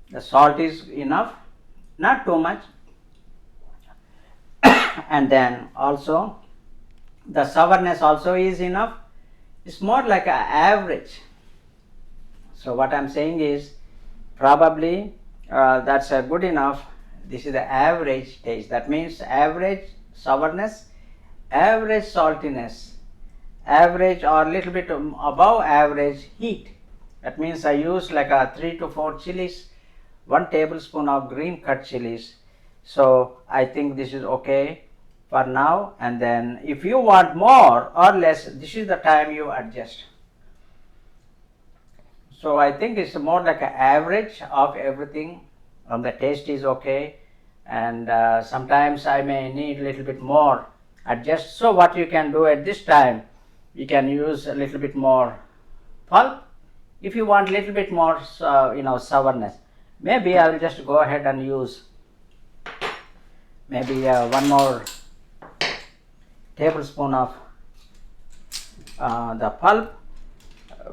the salt is enough, not too much, and then also the sourness also is enough. It's more like an average. So what I'm saying is probably that's good enough. This is the average taste. That means average sourness, average saltiness, average or little bit above average heat. That means I use like a 3 to 4 chilies, 1 tablespoon of green cut chilies. So I think this is okay for now, and then if you want more or less, this is the time you adjust. So I think it's more like an average of everything. The taste is okay, and sometimes I may need a little bit more adjust. So what you can do at this time, you can use a little bit more pulp. If you want a little bit more sourness, maybe I will just go ahead and use maybe one more tablespoon of the pulp,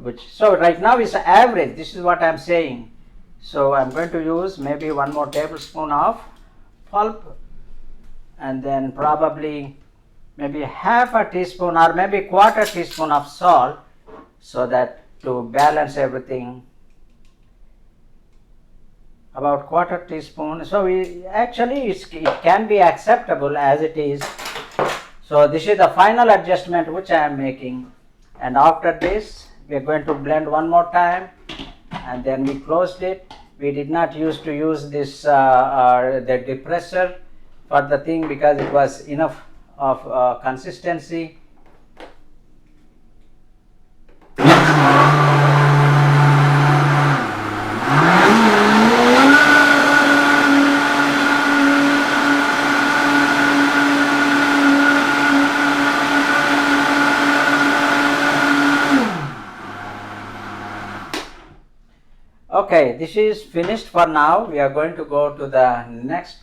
which so right now is average. This is what I'm saying. So I'm going to use maybe one more tablespoon of pulp, and then probably maybe half a teaspoon or maybe quarter teaspoon of salt, so that to balance everything, about quarter teaspoon. So it can be acceptable as it is. So this is the final adjustment which I am making, and after this we are going to blend one more time, and then we closed it. We did not use this the depressor for the thing, because it was enough of consistency. Okay, this is finished for now. We are going to go to the next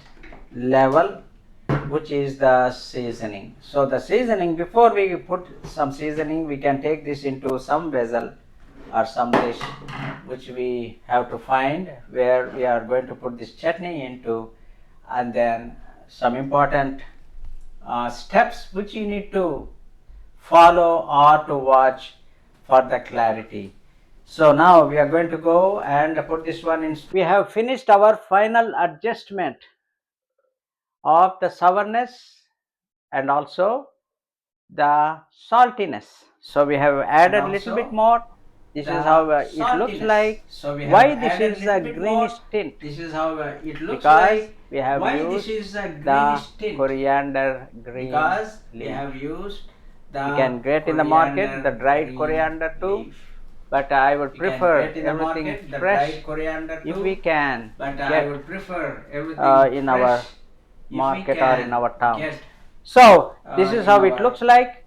level, which is the seasoning. So the seasoning, before we put some seasoning, we can take this into some vessel or some dish which we have to find, where we are going to put this chutney into, and then some important steps which you need to follow or to watch for the clarity. So now we are going to go and put this one in. We have finished our final adjustment of the sourness and also the saltiness. So we have added a little bit more This is the how it looks saltiness. like. So we have Why this added is a little bit more. greenish tint? This is how it looks Because like. we have Why this used is a the greenish tint? coriander green Because we leaf. have used You the can get in the market the coriander dried green coriander too, leaf. but I would You can prefer get in the everything market the fresh dried coriander if we too, can but I get would prefer everything in fresh our if we market or in can our towns. get So this is in how it our looks like.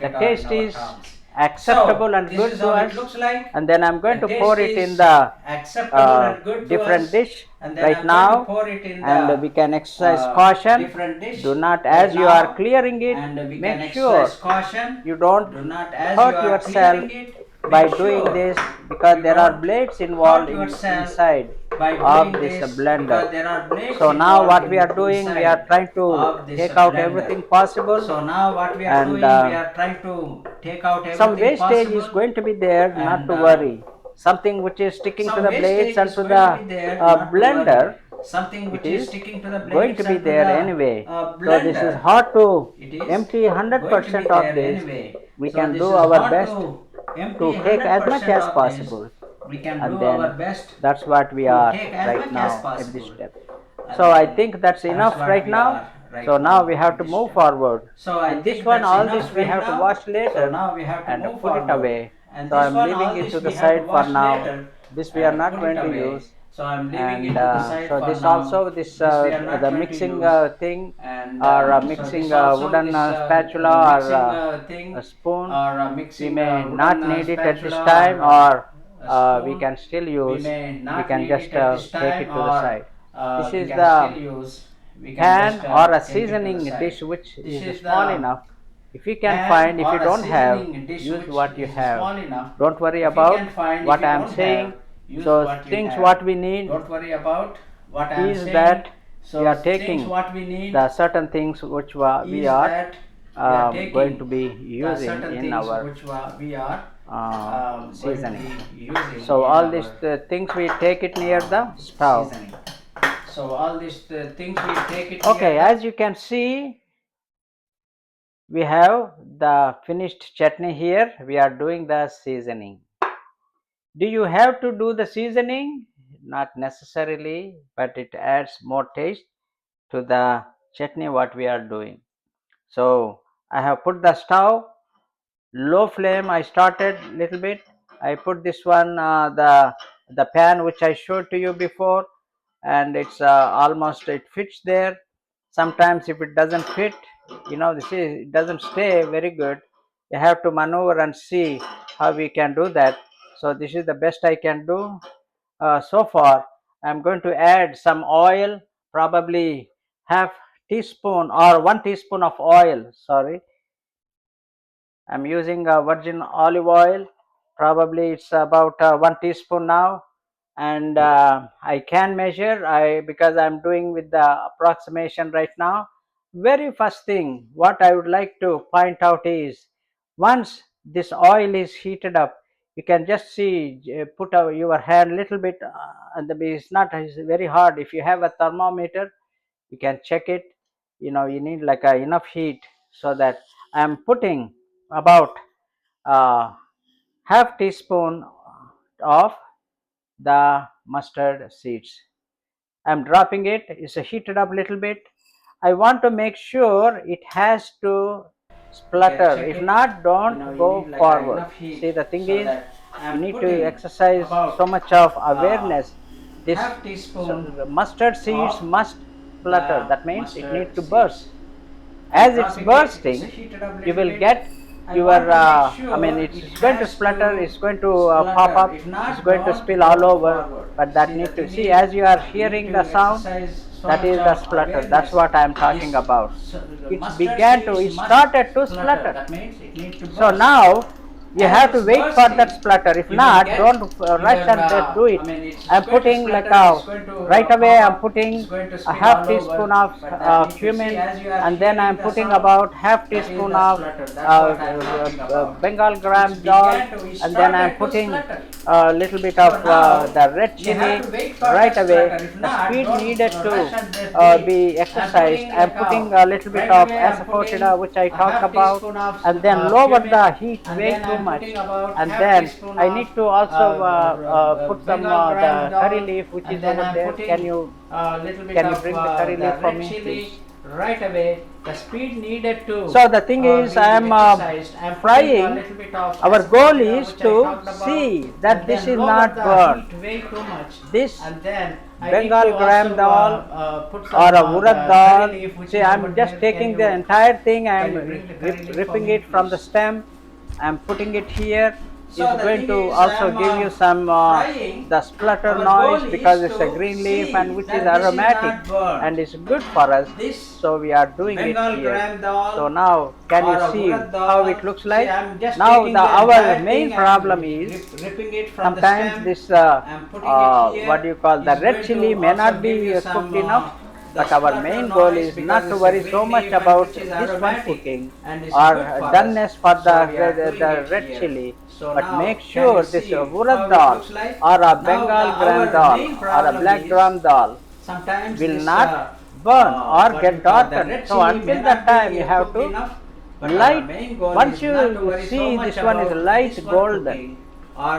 The market or in taste our is towns. So acceptable and this good is to how it us, looks like. and then I'm going The to pour taste it in is the acceptable and good to different us, dish and then right I'm going to now, pour it in and the we can exercise caution. different dish Do not, right as you are now, clearing it, and we make can exercise sure caution. you don't Do not, as you hurt are yourself clearing it, by make doing sure this, because you there are don't blades hurt involved yourself inside by of doing this this, blender. because there are blades So now involved what we are doing, we are inside trying to of this take out blender. everything possible, So now what we are and doing, we are trying to take out some everything wastage is possible, going to be there, not and to worry. Something which is sticking to some the blades wastage and is to going to the be there, not to blender, worry. Something it which is is sticking to the going blades to be and to there the anyway. So this is blender, hard to it is empty going to be 100% of there this. anyway. We So can this do is our hard best to empty to take as much 100% as of this. possible, We can and do our then best that's what we to are take as right much as now at this possible, step. and So I then think that's that's enough what right we now. are So right now we now have at to this move step. forward, So I and this think one, that's all this enough we right have to now. wash So later now we have to and move put it forward, away. and So this I'm one, leaving all it this to the we have to side for wash now. later This we are and not put it going to away. use, So I'm leaving and it to the side so for this now. also, this This we are not the going to mixing use, thing, and or so mixing this also, wooden this spatula, the or mixing a thing, spoon, or we mixing may wooden not need it at this spatula, time, or or a we spoon, can still we use. may We not can need just it at this take time, it to the or side. This we is can still the use. We can pan just or a take it to the seasoning side. dish which This is is small the enough. If you can pan find, if or you a don't have, seasoning dish use which what you is have. small enough. Don't worry If you about can find, if what you I am don't have, saying. use So what you things have. what we need Don't worry about what I am is saying. that we So are things taking what we need the certain things which we is are that we are going to taking be the using certain in things our which we are going to seasoning. be using So in all these our things we take it near the stove. seasoning. So all these things we take it Okay, near as you can see, we have the finished chutney here. We are doing the seasoning. Do you have to do the seasoning? Not necessarily, but it adds more taste to the chutney what we are doing. So I have put the stove low flame. I started little bit. I put this one the pan which I showed to you before, and it's almost, it fits there. Sometimes if it doesn't fit, this is, it doesn't stay very good. You have to maneuver and see how we can do that. So this is the best I can do so far. I'm going to add some oil, probably half teaspoon or 1 teaspoon of oil. Sorry, I'm using virgin olive oil. Probably it's about 1 teaspoon now, and I can measure. Because I'm doing with the approximation right now. Very first thing, what I would like to point out is, once this oil is heated up, you can just see, put your hand little bit, and it's not, it's very hard. If you have a thermometer, you can check it. You need like enough heat, so that I'm putting about uh, half teaspoon of the mustard seeds. I'm dropping it. It's heated up a little bit. I want to make sure it has to you can splutter. check If it. not, don't You need go like forward. enough heat, See, the thing so is, that you I'm need to putting exercise so about much of uh, awareness. This half teaspoon the mustard seeds of must splutter. the That means it needs mustard to burst. seeds. I'm As it's dropping it. It's bursting, heated up a you little will bit. get I your want to make it's sure it going to has splutter, to it's going to pop splutter. up, If it's not, going to don't spill all go over, forward. but that See, the need to thing see, is, as you are you need hearing to the sound, exercise so that much is the of splutter. That's awareness. what I am talking This about. the It mustard began to, seeds it must started to splutter. splutter. That means it needs to So burst. now you As have to it's wait for that bursting, splutter. If you will not, get don't your rush and do it. it's I'm going to putting like splutter, it's going to right away, pop I'm up, it's putting going to a spill half all teaspoon over, of but that need to see, cumin, as you are and then hearing I'm the putting sound, about half that is teaspoon the of splutter. That's what I'm talking about. Bengal It's gram jal, began to, it and then I'm started to putting splutter. a little bit of So now the red you have chili to wait for right that away. splutter. If The not, speed don't needed to rush and be I'm exercised. putting I am like putting a little bit right of away I'm putting asafoetida, which I a talked half about, teaspoon of and then lower cumin, the heat and way then too I'm much. putting about And half then teaspoon I of need to also put some Bengal gram the curry dal, leaf, which and is then over I'm there. putting a little bit Can you of bring the curry leaf the for red me, please? chili right away. The speed needed to So the thing is, I be am exercised. I'm putting a frying. little bit of Our goal asafoetida, is which I to talked about, see that and this then is lower not the burnt. heat way too much, This and then I need to Bengal gram also dal put or some a urad the curry dal. leaf, which See, is over I'm just there. taking the entire thing. Can I'm you bring the curry leaf for ripping me, it from the please? stem. I'm putting it here. Is So the going thing to is, also I'm give you some frying. the splutter Our goal noise because is it's a to green leaf and see which is that this is aromatic not burnt. and it's good for us. This So we are doing it Bengal here. gram So dal now can or you a see urad how it dal. looks See, like? I'm just Now taking the the our entire main thing and problem is ripping it from the sometimes stem. this I'm putting it what here. do you call the Is red going chili to may also not give be you some cooked enough, the but our splutter main goal noise is not because to it's a worry so green much leaf and about which is this one aromatic cooking and is good or for us. doneness for So we are doing the it red here. chili, So but now make can you sure this see urad how it dal looks like? or a Now Bengal gram our dal main or a problem black is gram dal sometimes will this not burn or what we get call the darkened. red So chili may until that not time be you have cooked to enough, but our light. main goal Once is not to you worry so see much this one is about light this one golden. cooking or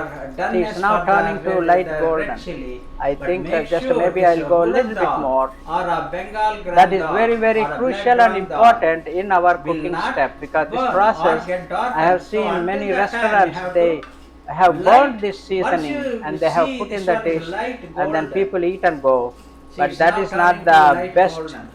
See, it's doneness now for turning to light the red golden. chili, I but think make just sure maybe this I'll go a urad little bit dal more. or a Bengal That gram is dal very or a black crucial and gram dal important in our will cooking not step because this burn or process get I have darkened. So seen until many that time you restaurants have to they have light. burnt this Once seasoning you and they have see put in this the one is dish light and then golden, people eat and go. see But it's that now is not turning to the light best golden.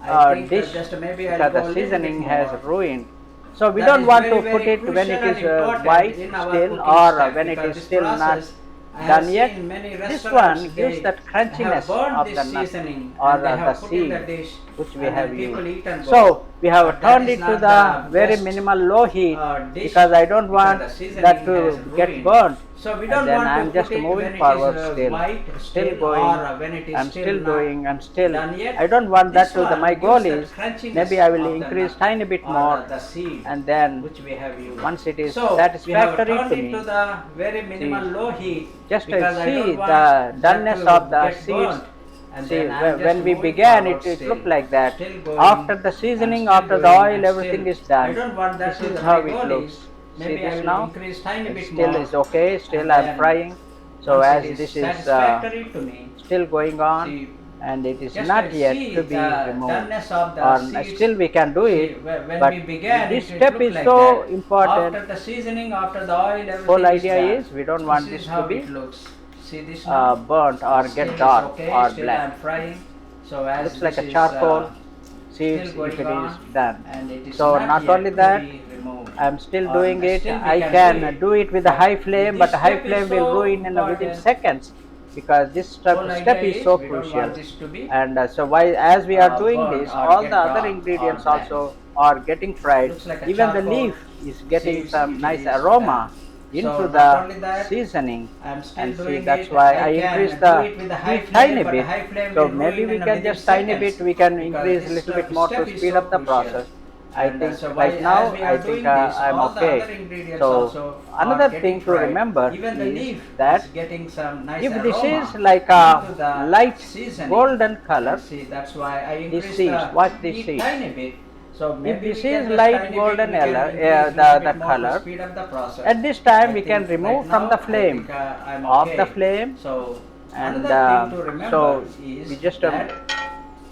I think dish just maybe I'll because the go a little bit seasoning has more. ruined. So we That don't is want to put very it when crucial it and is important white in our still cooking or step, when it because is this still not process I have done yet. seen many This restaurants one gives they that have crunchiness burnt of the this nut seasoning and or they the have put in the seed dish which we and have then used. people eat and go. So we have But that turned is it to not the the very best minimal low heat dish because I don't because want the that seasoning has to get ruined. burnt. So we And don't then want to I'm put just it moving when it is forward still, white still still going. or when it is I'm still still not doing and still. done yet. I don't want that This to the. My one goal gives that is maybe crunchiness I will of the increase nut tiny bit or more, the seed and then which we have used. once it is So we have satisfactory turned to it to me, the very minimal see, low heat just because I see don't want the that doneness to of the get seeds. burnt. And See, then I'm just when we moving began, forward it still, looked like that. still going, After the and seasoning, still after the going, oil, and still. everything is I done. don't want that This to is the how my it goal is. looks. See Maybe I this will now? increase tiny It bit still more, is okay. and Still I'm then frying. So once it as is this is satisfactory to me, still going on see, and it is just not I yet see to be the removed, doneness of the or seeds. still we can do See, it, when but we began, this it step looked is like so that. important. After the seasoning, after the oil, Whole everything is idea done. is we don't This want is this to how it be looks. See this now? burnt or Still get is dark okay. or Still black. I'm frying. So as Looks like this a is charcoal seeds still if going it is on, done. and it is So not not only yet to that, be removed, I'm still or doing it. still we I can do can it. do it with a But high flame, but this a high step is flame will so ruin in within important. seconds because this Whole idea step is is so we don't want crucial. this to be And so why as we are doing burnt this, or all the get other dark or ingredients black. also are getting fried. Looks like a Even the charcoal. leaf is getting Seems some it nice is done. aroma So into not the only that, seasoning. I'm still And see, doing that's it. why I I increase can do the it with a high heat flame, tiny but a bit. high flame So will maybe ruin we in can within just tiny seconds bit, we can because increase a this little bit more step to is speed so up the crucial. process. I And think so why, right as now, we I are think doing this, I'm all the other okay. ingredients So also are another getting thing to fried. remember Even the is leaf is that getting some nice if this is aroma like into a the light seasoning. golden And color, see, that's why I these increase seeds, the watch these heat seeds. tiny bit. So If maybe this we can is just light tiny bit, golden we can increase little the bit more to color, speed up the process. at this time I we can think right remove from the now, I think flame, I'm off the okay. flame, So and another thing to remember so we is just that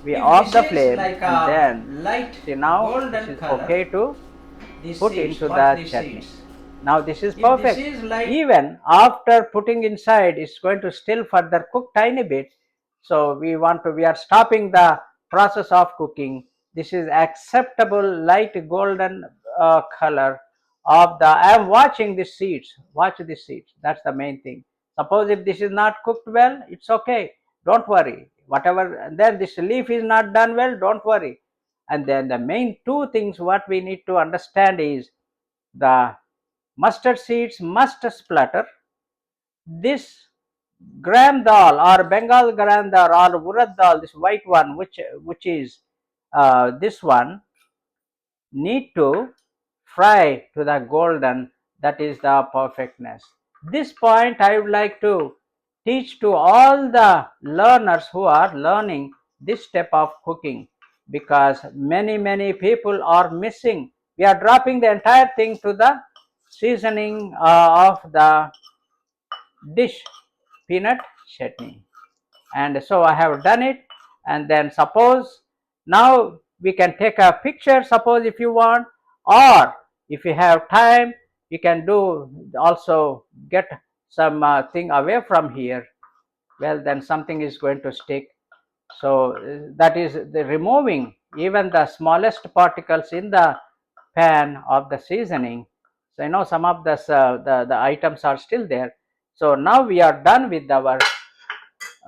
we if off this the is flame, like and a then light see now this golden is color, okay to these put seeds, into watch the these chutney. seeds. Now this is If this perfect. is light, Even after putting inside, it's going to still further cook tiny bit. So we are stopping the process of cooking. This is acceptable light golden color of the. I am watching the seeds. Watch the seeds. That's the main thing. Suppose if this is not cooked well, it's okay. Don't worry. Whatever. And then this leaf is not done well. Don't worry. And then the main two things what we need to understand is the mustard seeds must splutter. This gram dal or Bengal gram dal or urad dal, this white one, which is this one, need to fry to the golden. That is the perfectness. This point I would like to teach to all the learners who are learning this step of cooking, because many people are missing. We are dropping the entire thing to the seasoning of the dish, peanut chutney. And so I have done it. And then suppose now we can take a picture, suppose if you want, or if you have time you can do also get some thing away from here. Well, then something is going to stick. So that is the removing even the smallest particles in the pan of the seasoning. So some of the items are still there. So now we are done with our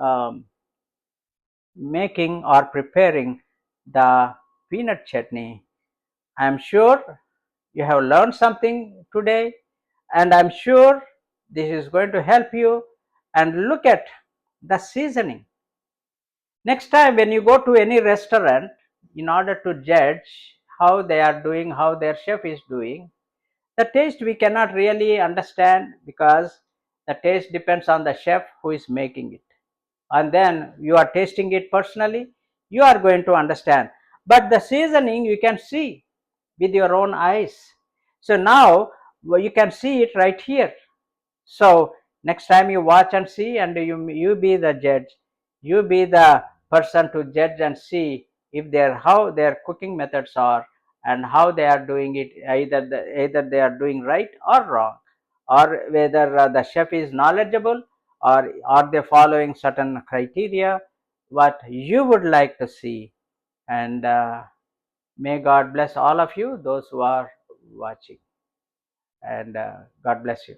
um, making or preparing the peanut chutney. I am sure you have learned something today, and I'm sure this is going to help you. And look at the seasoning. Next time when you go to any restaurant, in order to judge how they are doing, how their chef is doing, the taste we cannot really understand, because the taste depends on the chef who is making it. And then you are tasting it personally, you are going to understand. But the seasoning you can see with your own eyes. So now you can see it right here. So next time you watch and see, and you be the judge, you be the person to judge and see if their how their cooking methods are, and how they are doing it, either they are doing right or wrong, or whether the chef is knowledgeable, or are they following certain criteria, what you would like to see. And may God bless all of you, those who are watching, and God bless you.